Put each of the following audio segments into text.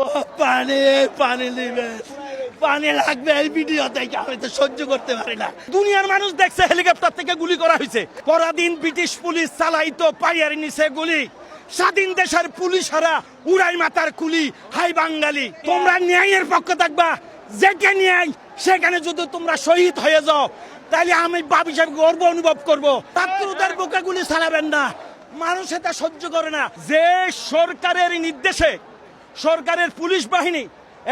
ও পানি পানি দিবে, পানি লাগবে। এই ভিডিও দেখে আমি তো সহ্য করতে পারি না। দুনিয়ার মানুষ দেখছে হেলিকপ্টার থেকে গুলি করা হয়েছে। পরাধীন ব্রিটিশ পুলিশ চালাইতো পায়ের নিচে গুলি। স্বাধীন দেশের পুলিশরা উড়াই মাথার কুলি। হাই বাঙালি, তোমরা ন্যায়ের পক্ষে থাকবা। যেটা ন্যায় সেখানে যদি তোমরা শহীদ হয়ে যাও, তাহলে আমি বাপ হিসাবে গর্ব অনুভব করবো। ছাত্রদের বুকে গুলি চালাবেন না, মানুষ এটা সহ্য করে না। যে সরকারের নির্দেশে সরকারের পুলিশ বাহিনী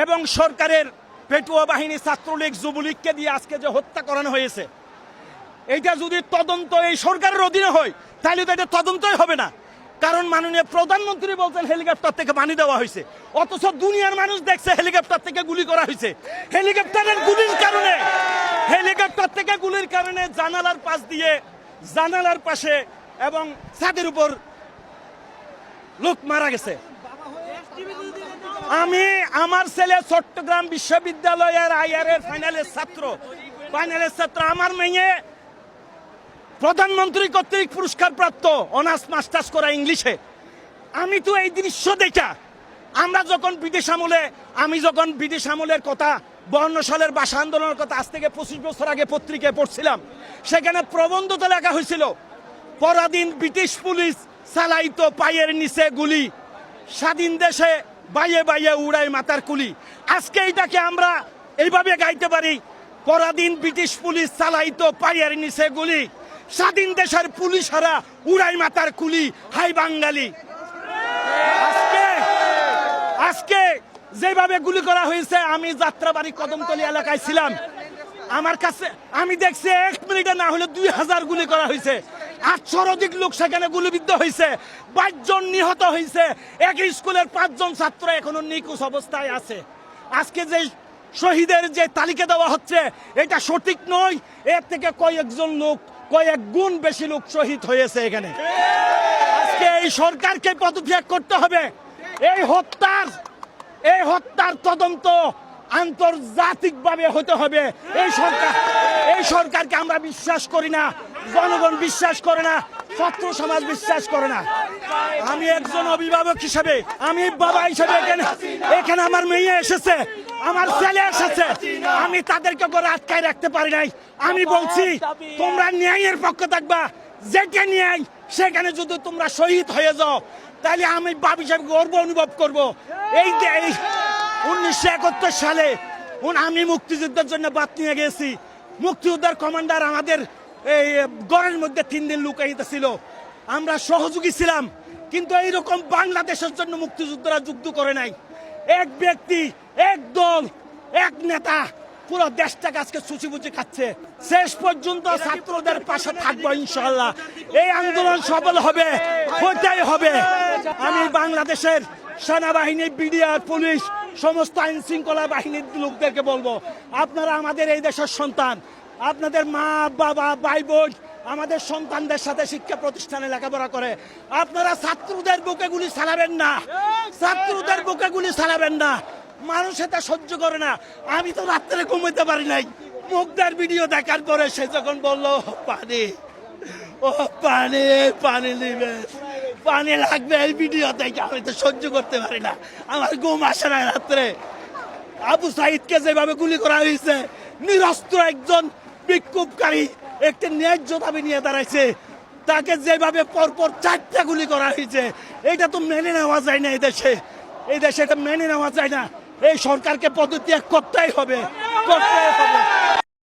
এবং সরকারের পেটুয়া বাহিনী ছাত্রলীগ যুবলীগকে দিয়ে আজকে যে হত্যা করানো হয়েছে, এইটা যদি তদন্ত এই সরকারের অধীনে হয় তাহলে তো এটা তদন্তই হবে না। কারণ মাননীয় প্রধানমন্ত্রী বলছেন হেলিকপ্টার থেকে পানি দেওয়া হয়েছে, অথচ দুনিয়ার মানুষ দেখছে হেলিকপ্টার থেকে গুলি করা হয়েছে। হেলিকপ্টারের গুলির কারণে, হেলিকপ্টার থেকে গুলির কারণে জানালার পাশ দিয়ে, জানালার পাশে এবং ছাদের উপর লোক মারা গেছে। আমি আমার ছেলে চট্টগ্রাম বিশ্ববিদ্যালয়ের আইআরের ফাইনালের ছাত্র। আমার মেয়ে প্রধানমন্ত্রী কর্তৃক পুরস্কার প্রাপ্ত, অনার্স মাস্টার্স করা ইংলিশে। আমি তো এই দৃশ্য দেখা, আমি যখন ব্রিটিশ আমলের কথা 52 সালের ভাষা আন্দোলনের কথা আজ থেকে 25 বছর আগে পত্রিকায় পড়ছিলাম, সেখানে প্রবন্ধ তো লেখা হয়েছিল, পরাধীন ব্রিটিশ পুলিশ চালাইতো পায়ের নিচে গুলি, স্বাধীন দেশে বাইয়ে বাইয়ে উড়াই মাথার কুলি। আজকে এইটাকে আমরা এইভাবে গাইতে পারি, পরাধীন ব্রিটিশ পুলিশ চালাইতো পায়ের নিচে গুলি, স্বাধীন দেশের পুলিশরা উড়াই মাথার কুলি। হাই বাঙালি, আজকে যেভাবে গুলি করা হয়েছে, আমি যাত্রাবাড়ি কদমতলী এলাকায় ছিলাম, আমার কাছে আমি দেখছি 1 মিনিটে না হলে 2000 গুলি করা হয়েছে। 800-র অধিক লোক সেখানে গুলিবিদ্ধ হয়েছে, 22 জন নিহত হয়েছে। একই স্কুলের 5 জন ছাত্র এখনো নিখোঁজ অবস্থায় আছে। আজকে যে শহীদের যে তালিকা দেওয়া হচ্ছে, এটা সঠিক নয়। এর থেকে কয়েক গুণ বেশি লোক শহীদ হয়েছে এখানে। আজকে এই সরকারকে পদত্যাগ করতে হবে। এই হত্যার তদন্ত আন্তর্জাতিকভাবে হতে হবে। এই সরকারকে আমরা বিশ্বাস করি না, জনগণ বিশ্বাস করে না, ছাত্র সমাজ বিশ্বাস করে না। আমি একজন অভিভাবক হিসেবে, আমি বাবা হিসেবে এখানে আমার মেয়ে এসেছে, আমার ছেলে এসেছে, আমি তাদেরকে করে আটকায় রাখতে পারি নাই। আমি বলছি, তোমরা ন্যায়ের পক্ষে থাকবা। যেটা ন্যায় সেখানে যদি তোমরা শহীদ হয়ে যাও, তাহলে আমি বাপ হিসেবে গর্ব অনুভব করবো। এই 1971 সালে আমি মুক্তিযুদ্ধের জন্য বাদ নিয়ে গেছি। মুক্তিযোদ্ধার কমান্ডার আমাদের এই ঘরের মধ্যে 3 দিন লুকাইতে ছিল, আমরা সহযোগী ছিলাম। কিন্তু এইরকম বাংলাদেশের জন্য মুক্তিযোদ্ধারা যুদ্ধ করে নাই। এক ব্যক্তি, এক দল, এক নেতা পুরো দেশটাকে আজকে চুচিবুচি খাচ্ছে। শেষ পর্যন্ত ছাত্রদের পাশে থাকবো ইনশাআল্লাহ। এই আন্দোলন সফল হবে, হতেই হবে। আমি বাংলাদেশের সেনাবাহিনী, বিডিআর, পুলিশ, সমস্ত আইন শৃঙ্খলা বাহিনীর লোকদেরকে বলবো, আপনারা আমাদের এই দেশের সন্তান। আপনাদের মা বাবা ভাই বোন আমাদের সন্তানদের সাথে শিক্ষা প্রতিষ্ঠানে লেখাপড়া করে। আপনারা ছাত্রদের বুকে গুলি চালাবেন না, ছাত্রদের বুকে গুলি চালাবেন না। মানুষ এটা সহ্য করে না। আমি তো রাত্রে ঘুমাইতে পারি নাই। মুগ্ধার ভিডিও দেখার পরে সে যখন বললো পানি, ও পানি পানি দিবে, পানি লাগবে, এই ভিডিও দেখে আমি তো সহ্য করতে পারি না। আমার ঘুম আসে না রাত্রে। আবু সাইদকে যেভাবে গুলি করা হয়েছে, নিরস্ত্র একজন বিক্ষোভকারী একটা ন্যায্য দাবি নিয়ে দাঁড়াইছে, তাকে যেভাবে পরপর 4টা গুলি করা হয়েছে, এটা তো মেনে নেওয়া যায় না। এই দেশে এটা মেনে নেওয়া যায় না। এই সরকারকে পদত্যাগ করতেই হবে, করতেই হবে।